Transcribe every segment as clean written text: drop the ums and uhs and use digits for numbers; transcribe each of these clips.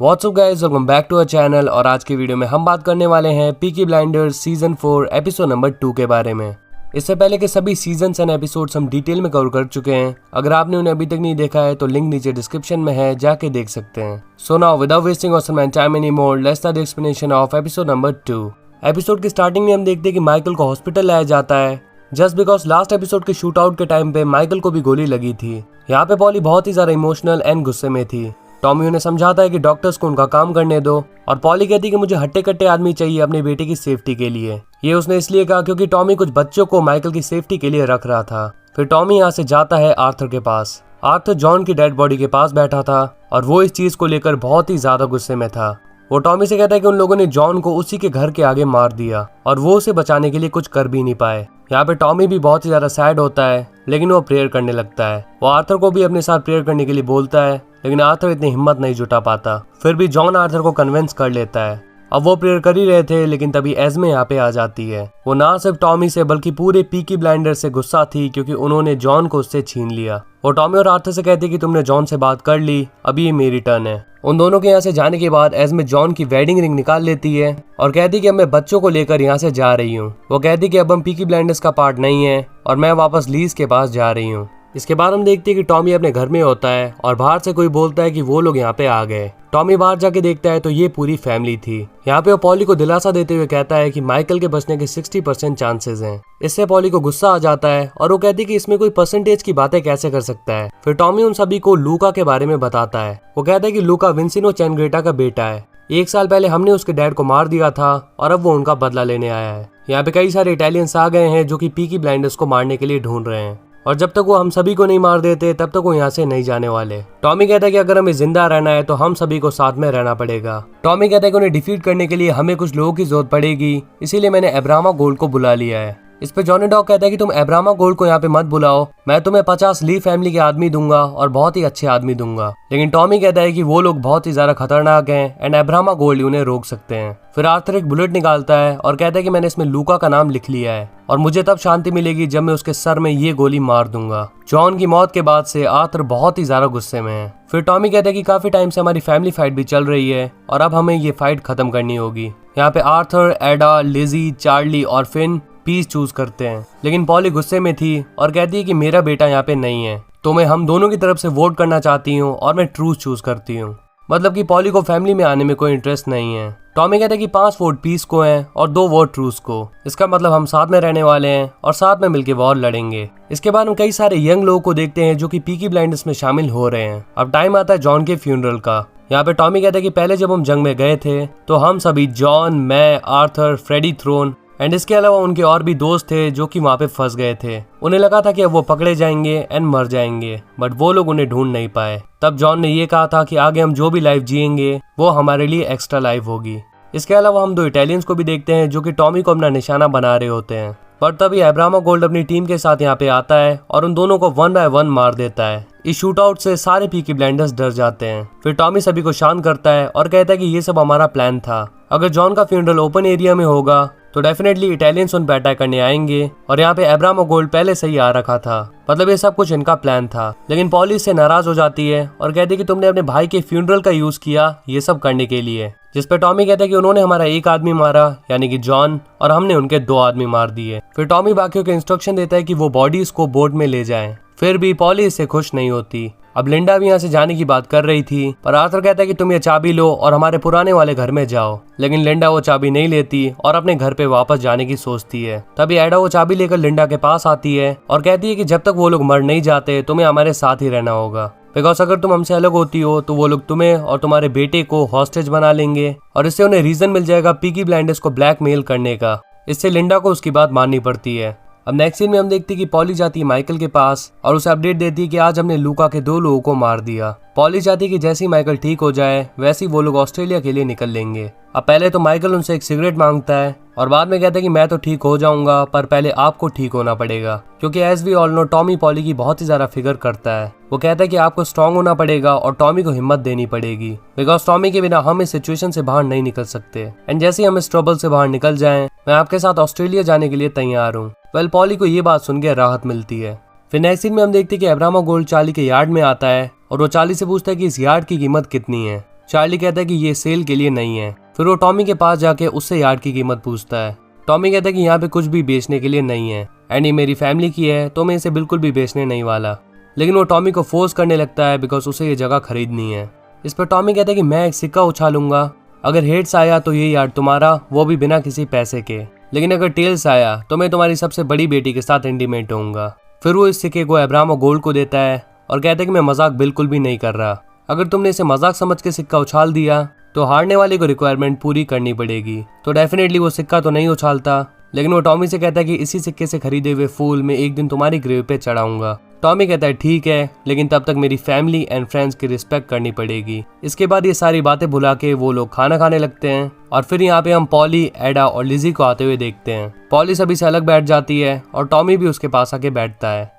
WhatsApp guys, welcome back to our channel. और आज की वीडियो में हम बात करने वाले हैं Peaky blinders season 4 episode number 2 के बारे में। इससे पहले के सभी सीजन्स एंड एपिसोड्स हम डिटेल में कवर कर चुके हैं। अगर आपने उन्हें अभी तक नहीं देखा है तो लिंक नीचे डिस्क्रिप्शन में है, जाके देख सकते हैं। So now without wasting awesome time any more, let's start the explanation of episode number 2। Episode की स्टार्टिंग में हम देखते हैं कि माइकल को हॉस्पिटल लाया जाता है जस्ट बिकॉज लास्ट एपिसोड के शूट आउट के टाइम पे माइकल को भी गोली लगी थी। यहाँ पे पॉली बहुत ही ज्यादा इमोशनल एंड गुस्से में थी। टॉमी उन्हें समझाता है कि डॉक्टर्स को उनका काम करने दो और पॉली कहती है कि मुझे हट्टे कट्टे आदमी चाहिए अपने बेटे की सेफ्टी के लिए। ये उसने इसलिए कहा क्योंकि टॉमी कुछ बच्चों को माइकल की सेफ्टी के लिए रख रहा था। फिर टॉमी यहाँ से जाता है आर्थर के पास। आर्थर जॉन की डेड बॉडी के पास बैठा था और वो इस चीज को लेकर बहुत ही ज्यादा गुस्से में था। वो टॉमी से कहता है कि उन लोगों ने जॉन को उसी के घर के आगे मार दिया और वो उसे बचाने के लिए कुछ कर भी नहीं पाए। यहाँ पे टॉमी भी बहुत ही ज्यादा सैड होता है, लेकिन वो प्रेयर करने लगता है। वो आर्थर को भी अपने साथ प्रेयर करने के लिए बोलता है, लेकिन आर्थर इतनी हिम्मत नहीं जुटा पाता। फिर भी जॉन आर्थर को कन्विंस कर लेता है। अब वो प्रेयर कर ही रहे थे, लेकिन तभी एस्मे यहाँ पे आ जाती है। वो ना सिर्फ टॉमी से बल्कि पूरे पीकी ब्लाइंडर से गुस्सा थी क्योंकि उन्होंने जॉन को उससे छीन लिया। वो टॉमी और आर्थर से कहती कि तुमने जॉन से बात कर ली, अभी ये मेरी टर्न है। उन दोनों के यहाँ से जाने के बाद एस्मे जॉन की वेडिंग रिंग निकाल लेती है और कहती कि अब मैं बच्चों को लेकर यहाँ से जा रही हूँ। वो कहती कि अब हम पीकी ब्लाइंडर्स का पार्ट नहीं है और मैं वापस लीज के पास जा रही हूँ। इसके बाद हम देखते हैं कि टॉमी अपने घर में होता है और बाहर से कोई बोलता है कि वो लोग यहाँ पे आ गए। टॉमी बाहर जाके देखता है तो ये पूरी फैमिली थी। यहाँ पे वो पॉली को दिलासा देते हुए कहता है कि माइकल के बचने के 60% चांसेस हैं। इससे पॉली को गुस्सा आ जाता है और वो कहती है कि इसमें कोई परसेंटेज की बातें कैसे कर सकता है। फिर टॉमी उन सभी को लूका के बारे में बताता है। वो कहता है कि लूका विंसिनो चैनग्रेटा का बेटा है। 1 साल पहले हमने उसके डैड को मार दिया था और अब वो उनका बदला लेने आया है। यहाँ पे कई सारे इटालियंस आ गए हैं जो कि पीकी ब्लाइंडर्स को मारने के लिए ढूंढ रहे हैं और जब तक वो हम सभी को नहीं मार देते तब तक वो यहाँ से नहीं जाने वाले। टॉमी कहता है कि अगर हमें जिंदा रहना है तो हम सभी को साथ में रहना पड़ेगा। टॉमी कहता है कि उन्हें डिफीट करने के लिए हमें कुछ लोगों की जरूरत पड़ेगी, इसीलिए मैंने अब्रामा गोल्ड को बुला लिया है। इस पे जॉनी डॉग कहता है कि तुम अब्रामा गोल्ड को यहाँ पे मत बुलाओ, मैं तुम्हें 50 ली फैमिली के आदमी दूंगा और बहुत ही अच्छे आदमी दूंगा। लेकिन टॉमी कहता है कि वो लोग बहुत ही ज्यादा खतरनाक हैं एंड अब्रामा गोल्ड उन्हें रोक सकते हैं। फिर आर्थर एक बुलेट निकालता है और कहता है कि मैंने इसमें लूका का नाम लिख लिया है और मुझे तब शांति मिलेगी जब मैं उसके सर में ये गोली मार दूंगा। जॉन की मौत के बाद से आर्थर बहुत ही ज्यादा गुस्से में है। फिर टॉमी कहता है कि काफी टाइम से हमारी फैमिली फाइट भी चल रही है और अब हमें ये फाइट खत्म करनी होगी। यहाँ पे आर्थर, एडा, लिजी, चार्ली और फिन पीस चूज करते हैं, लेकिन पॉली गुस्से में थी और कहती है कि मेरा बेटा यहाँ पे नहीं है, तो मैं हम दोनों की तरफ से वोट करना चाहती हूँ और मैं ट्रूथ चूज करती हूँ। मतलब कि पॉली को फैमिली में आने में कोई इंटरेस्ट नहीं है। टॉमी कहता है कि 5 वोट पीस को हैं और 2 वोट ट्रूथ को। इसका मतलब हम साथ में रहने वाले हैं और साथ में मिलकर वॉर लड़ेंगे। इसके बाद हम कई सारे यंग लोगों को देखते हैं जो कि पीकी ब्लाइंडर्स में शामिल हो रहे हैं। अब टाइम आता है जॉन के फ्यूनरल का। यहाँ पे टॉमी कहता है कि पहले जब हम जंग में गए थे तो हम सभी जॉन, मैं, आर्थर, फ्रेडी थ्रोन एंड इसके अलावा उनके और भी दोस्त थे जो कि वहाँ पे फंस गए थे। उन्हें लगा था कि अब वो पकड़े जाएंगे एंड मर जाएंगे, बट वो लोग उन्हें ढूंढ नहीं पाए। तब जॉन ने ये कहा था कि आगे हम जो भी लाइफ जिएंगे वो हमारे लिए एक्स्ट्रा लाइफ होगी। इसके अलावा हम 2 इटालियंस को भी देखते हैं जो कि टॉमी को अपना निशाना बना रहे होते हैं। पर तभी अब्रामा गोल्ड अपनी टीम के साथ यहाँ पे आता है और उन दोनों को 1 बाय 1 मार देता है। इस शूट आउट से सारे पीकी ब्लाइंडर्स डर जाते हैं। फिर टॉमी सभी को शांत करता है और कहता है कि ये सब हमारा प्लान था। अगर जॉन का फ्यूनरल ओपन एरिया में होगा तो डेफिनेटली इटालियंस उन पे अटैक करने आएंगे और यहाँ पे अब्रामा गोल्ड पहले से ही आ रखा था। मतलब ये सब कुछ इनका प्लान था। लेकिन पॉली से नाराज हो जाती है और कहती है कि तुमने अपने भाई के फ्यूनरल का यूज किया ये सब करने के लिए। जिस पे टॉमी कहता है कि उन्होंने हमारा 1 आदमी मारा यानी कि जॉन और हमने उनके 2 आदमी मार दिए। फिर टॉमी बाकियों को इंस्ट्रक्शन देता है कि वो बॉडीज को बोट में ले जाएं। फिर भी पॉली इससे खुश नहीं होती। अब लिंडा भी यहाँ से जाने की बात कर रही थी, पर आर्थर कहता है कि तुम ये चाबी लो और हमारे पुराने वाले घर में जाओ। लेकिन लिंडा वो चाबी नहीं लेती और अपने घर पे वापस जाने की सोचती है। तभी एडा वो चाबी लेकर लिंडा के पास आती है और कहती है कि जब तक वो लोग मर नहीं जाते तुम्हें हमारे साथ ही रहना होगा, बिकॉज अगर तुम हमसे अलग होती हो तो वो लोग तुम्हें और तुम्हारे बेटे को हॉस्टेज बना लेंगे और इससे उन्हें रीजन मिल जाएगा पीकी ब्लाइंडर्स को ब्लैकमेल करने का। इससे लिंडा को उसकी बात माननी पड़ती है। अब नेक्स्ट सीन में हम देखते हैं कि पॉली जाती है माइकल के पास और उसे अपडेट देती है कि आज हमने लूका के 2 लोगों को मार दिया। पॉली चाहती है कि जैसे ही माइकल ठीक हो जाए वैसे ही वो लोग ऑस्ट्रेलिया के लिए निकल लेंगे। अब पहले तो माइकल उनसे एक सिगरेट मांगता है और बाद में कहता है कि मैं तो ठीक हो जाऊंगा पर पहले आपको ठीक होना पड़ेगा, क्योंकि as we all know Tommy Polly की बहुत ही ज्यादा फिगर करता है। वो कहता है कि आपको स्ट्रांग होना पड़ेगा और टॉमी को हिम्मत देनी पड़ेगी, बिकॉज टॉमी के बिना हम इस सिचुएशन से बाहर नहीं निकल सकते एंड जैसे ही हम इस ट्रबल से बाहर निकल जाएं मैं आपके साथ ऑस्ट्रेलिया जाने के लिए तैयार हूँ। वेल पॉली को ये बात सुन के राहत मिलती है। फिर नेक्स्ट सीन में हम देखते हैं कि अब्रामा गोल्ड चार्ली के यार्ड में आता है और वो चार्ली से पूछता है कि इस यार्ड की कीमत कितनी है। चार्ली कहता है कि ये सेल के लिए नहीं है। फिर वो टॉमी के पास जाके उससे यार्ड की कीमत पूछता है। टॉमी कहता है कि यहाँ पे कुछ भी बेचने के लिए नहीं है एंड ये मेरी फैमिली की है, तो मैं इसे बिल्कुल भी बेचने नहीं वाला। लेकिन वो टॉमी को फोर्स करने लगता है बिकॉज उसे ये जगह खरीदनी है। इस पर टॉमी कहता है कि मैं एक सिक्का उछालूंगा, अगर हेड्स आया तो ये यार्ड तुम्हारा, वो भी बिना किसी पैसे के, लेकिन अगर टेल्स आया तो मैं तुम्हारी सबसे बड़ी बेटी के साथ इंटीमेट होऊंगा। फिर वो इस सिक्के को अब्राहम गोल्ड को देता है और कहता है कि मैं मजाक बिल्कुल भी नहीं कर रहा, अगर तुमने इसे मजाक समझ के सिक्का उछाल दिया तो हारने वाले को रिक्वायरमेंट पूरी करनी पड़ेगी। तो डेफिनेटली वो सिक्का तो नहीं उछालता, लेकिन वो टॉमी से कहता है कि इसी सिक्के से खरीदे हुए फूल मैं एक दिन तुम्हारी ग्रेव पे चढ़ाऊंगा। टॉमी कहता है ठीक है, लेकिन तब तक मेरी फैमिली एंड फ्रेंड्स की रिस्पेक्ट करनी पड़ेगी। इसके बाद ये सारी बातें भुला के वो लोग खाना खाने लगते हैं और फिर यहाँ पे हम पॉली, एडा और लिजी को आते हुए देखते हैं। पॉली सभी से अलग बैठ जाती है और टॉमी भी उसके पास आके बैठता है।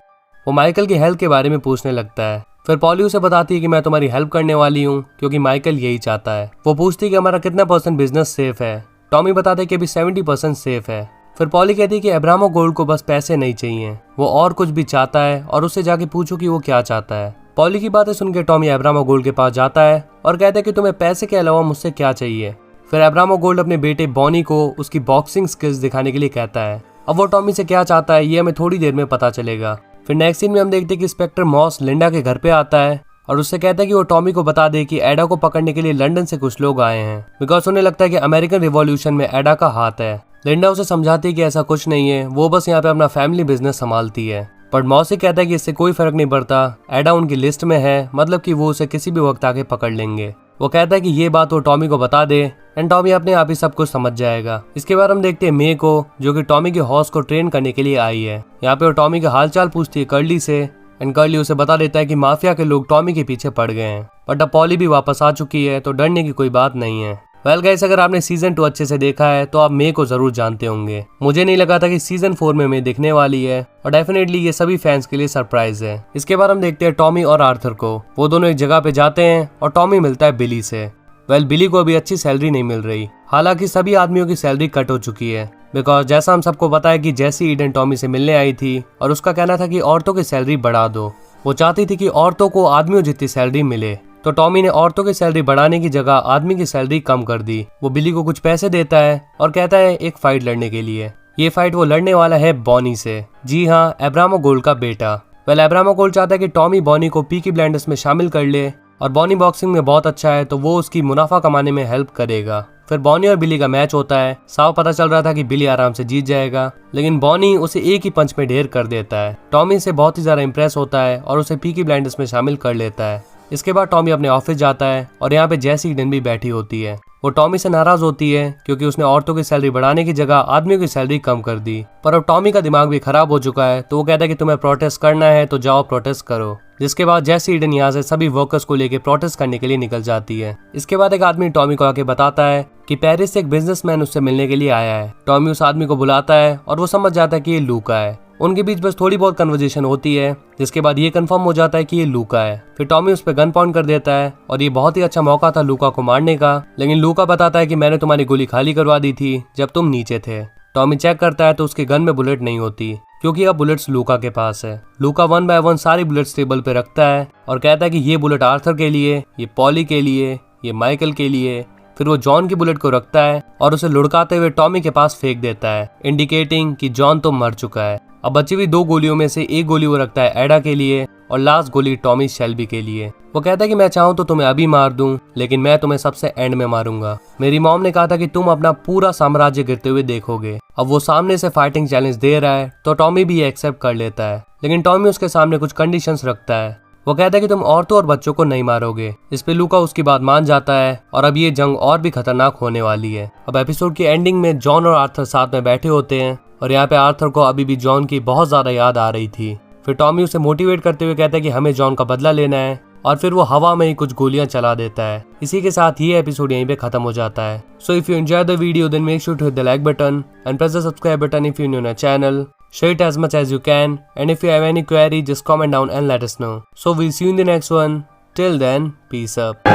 वो माइकल की हेल्थ के बारे में पूछने लगता है। फिर पॉली उसे बताती है कि मैं तुम्हारी हेल्प करने वाली हूँ क्योंकि माइकल यही चाहता है। वो पूछती है कि हमारा कितना % बिजनेस सेफ है। टॉमी बताता है कि अभी 70% सेफ है। फिर पॉली कहती है कि अब्राहम गोल्ड को बस पैसे नहीं चाहिए, वो और कुछ भी चाहता है और उससे जाके पूछो कि वो क्या चाहता है। पॉली की बातें सुनकर टॉमी अब्राहम गोल्ड के पास जाता है और कहता है कि तुम्हें पैसे के अलावा मुझसे क्या चाहिए। फिर अब्राहम गोल्ड अपने बेटे बॉनी को उसकी बॉक्सिंग स्किल्स दिखाने के लिए कहता है। अब वो टॉमी से क्या चाहता है ये हमें थोड़ी देर में पता चलेगा। फिर नेक्स्ट सीन में हम देखते हैं कि इंस्पेक्टर मॉस लिंडा के घर पे आता है और उससे कहता है कि वो टॉमी को बता दे कि एडा को पकड़ने के लिए लंदन से कुछ लोग आए हैं, बिकॉज उन्हें लगता है कि अमेरिकन रिवॉल्यूशन में एडा का हाथ है। लिंडा उसे समझाती है कि ऐसा कुछ नहीं है, वो बस यहाँ पे अपना फैमिली बिजनेस संभालती है। पर मॉसी कहता है कि इससे कोई फर्क नहीं पड़ता, एडा उनकी लिस्ट में है, मतलब कि वो उसे किसी भी वक्त आके पकड़ लेंगे। वो कहता है कि ये बात वो टॉमी को बता दे एंड टॉमी अपने आप ही सब कुछ समझ जाएगा। इसके बाद हम देखते हैं मे को, जो कि टॉमी के हॉर्स को ट्रेन करने के लिए आई है। यहाँ पे वो टॉमी का हालचाल पूछती है कर्ली से एंड कर्ली उसे बता देता है कि माफिया के लोग टॉमी के पीछे पड़ गए हैं, बट अब पॉली भी वापस आ चुकी है तो डरने की कोई बात नहीं है। वेल गाइस, अगर आपने सीजन 2 अच्छे से देखा है तो आप मे को जरूर जानते होंगे। मुझे नहीं लगा था कि सीजन 4 में मे दिखने वाली है और डेफिनेटली ये सभी फैंस के लिए सरप्राइज है। इसके बाद हम देखते हैं टॉमी और आर्थर को। वो दोनों एक जगह पे जाते हैं और टॉमी मिलता है बिली से। वेल बिली को अभी अच्छी सैलरी नहीं मिल रही, हालांकि सभी आदमियों की सैलरी कट हो चुकी है, बिकॉज जैसा हम सबको पता है कि जैसी ईडन टॉमी से मिलने आई थी और उसका कहना था कि औरतों की सैलरी बढ़ा दो। वो चाहती थी कि औरतों को आदमियों जितनी सैलरी मिले, तो टॉमी ने औरतों की सैलरी बढ़ाने की जगह आदमी की सैलरी कम कर दी। वो बिली को कुछ पैसे देता है और कहता है एक फाइट लड़ने के लिए। ये फाइट वो लड़ने वाला है बॉनी से, जी हाँ, अब्राहम गोल्ड का बेटा। वेल अब्राहम गोल्ड चाहता है कि टॉमी बॉनी को पीकी ब्लाइंडर्स में शामिल कर ले और बॉनी बॉक्सिंग में बहुत अच्छा है तो वो उसकी मुनाफा कमाने में हेल्प करेगा। फिर बॉनी और बिली का मैच होता है। साफ पता चल रहा था कि बिली आराम से जीत जाएगा, लेकिन बॉनी उसे एक ही पंच में ढेर कर देता है। टॉमी से बहुत ही ज्यादा इंप्रेस होता है और उसे पीकी ब्लाइंडर्स में शामिल कर लेता है। इसके बाद टॉमी अपने ऑफिस जाता है और यहाँ पे जैसी ईडन भी बैठी होती है। वो टॉमी से नाराज होती है क्योंकि उसने औरतों की सैलरी बढ़ाने की जगह आदमियों की सैलरी कम कर दी। पर अब टॉमी का दिमाग भी खराब हो चुका है, तो वो कहता है कि तुम्हें प्रोटेस्ट करना है तो जाओ प्रोटेस्ट करो। जिसके बाद जैसी ईडन यहाँ से सभी वर्कर्स को लेकर प्रोटेस्ट करने के लिए निकल जाती है। इसके बाद एक आदमी टॉमी को आके बताता है कि पेरिस से एक बिजनेसमैन उससे मिलने के लिए आया है। टॉमी उस आदमी को बुलाता है और वो समझ जाता है कि ये लूका है। उनके बीच बस थोड़ी बहुत कन्वर्सेशन होती है, जिसके बाद ये कंफर्म हो जाता है कि ये लूका है। फिर टॉमी उस पर गन पॉइंट कर देता है और ये बहुत ही अच्छा मौका था लूका को मारने का, लेकिन लूका बताता है कि मैंने तुम्हारी गोली खाली करवा दी थी जब तुम नीचे थे। टॉमी चेक करता है तो उसके गन में बुलेट नहीं होती, क्योंकि अब बुलेट्स लूका के पास है। लूका 1 बाय 1 सारी बुलेट्स टेबल पे रखता है और कहता है कि ये बुलेट आर्थर के लिए, ये पॉली के लिए, ये माइकल के लिए। फिर वो जॉन की बुलेट को रखता है और उसे लुढ़काते हुए टॉमी के पास फेंक देता है, इंडिकेटिंग कि जॉन तो मर चुका है। अब बची हुई 2 गोलियों में से एक गोली वो रखता है एडा के लिए और लास्ट गोली टॉमी शेल्बी के लिए। वो कहता है कि मैं चाहूँ तो तुम्हें अभी मार दूं, लेकिन मैं तुम्हें सबसे एंड में मारूंगा। मेरी मॉम ने कहा था कि तुम अपना पूरा साम्राज्य गिरते हुए देखोगे। अब वो सामने से फाइटिंग चैलेंज दे रहा है तो टॉमी भी ये एक्सेप्ट कर लेता है, लेकिन टॉमी उसके सामने कुछ कंडीशंस रखता है। वो कहता है कि तुम औरतों और बच्चों को नहीं मारोगे। इस पे लूका उसकी बात मान जाता है और अब ये जंग और भी खतरनाक होने वाली है। अब एपिसोड की एंडिंग में जॉन और आर्थर साथ में बैठे होते हैं और यहाँ पे आर्थर को अभी भी जॉन की बहुत ज्यादा याद आ रही थी। फिर टॉमी उसे मोटिवेट करते हुए कहता है कि हमें जॉन का बदला लेना है और फिर वो हवा में ही कुछ गोलियां चला देता है। इसी के साथ ये एपिसोड यहीं पे खत्म हो जाता है। So if you enjoy the video then make sure to hit the like button and press the subscribe button if you're new on our channel. Share it as much as you can, and if you have any query just comment down and let us know. So we'll see you in the next one. Till then, peace up.